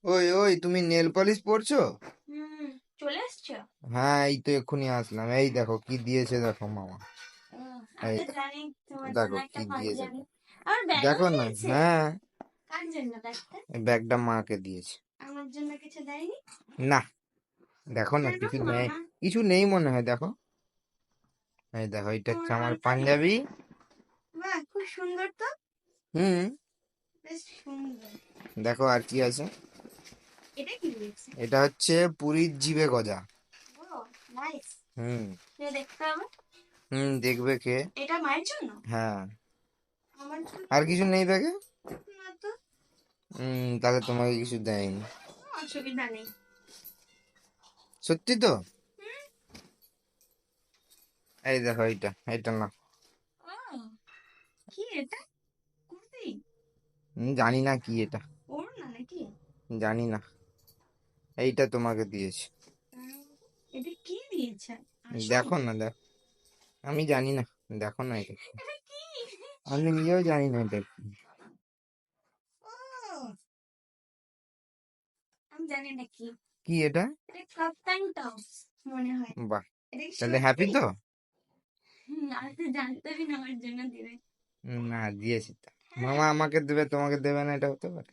ওই ওই তুমি নেল পলিশ পরছো? হুম, চলে এসছো? হ্যাঁ, এই তো এক্ষুনি আসলাম। এই দেখো কি দিয়েছে, দেখো মামা। আমি এই তো জানি তোমার জন্য দেখো একটা কি দিয়েছে, পাঞ্জাবি। আমার ব্যাগও দেখো না। দিয়েছে। হ্যাঁ, কার জন্য ব্যাগটা? এই ব্যাগটা মাকে দিয়েছে। আমার জন্য কিছু দেয়নি? না, দেখো না, কেন কিছু নেই। মামা? কিছু নেই মনে হয়, দেখো। এই দেখো, এটা তোমার হচ্ছে আমার পাঞ্জাবি? পাঞ্জাবি। বাহ, খুব সুন্দর তো। হুম। বেশ সুন্দর। দেখো আর কি আছে। এটা কি দিয়েছে? এটা হচ্ছে পুরীর জিভে গজা। ও, নাইস। হুম। দেখতে হবে। হুম, দেখবে কে। এটা মায়ের জন্য? হ্যাঁ। আমার জন্য? আর কিছু নেই ব্যাগে? না তো। তাহলে তোমাকে কিছু দেয়নি। অসুবিধা নেই। সত্যি তো? হুম। এই দেখো, এইটা এইটা না। ও, কি এটা? কুর্তি? জানি না কি এটা। ওড়না নাকি? জানি না। এইটা তোমাকে দিয়েছে। আহ, এটা কি দিয়েছে? আসল? দেখো না, দেখো। আমি জানি না। দেখো না এটা কি। এটা কি? আমি নিজেও জানি না এটা কি। ও, আমি জানি না কি। কি এটা? এটা কাপ্তান টপস মনে হয়। বাহ, এটা কি তাহলে হ্যাপি সত্যি? তো? আমি তো জানতামই না আমার জন্য দিবে। না, দিয়েছি তো। হ্যাঁ। মামা আমাকে দেবে, তোমাকে দেবে না, এটা হতে পারে?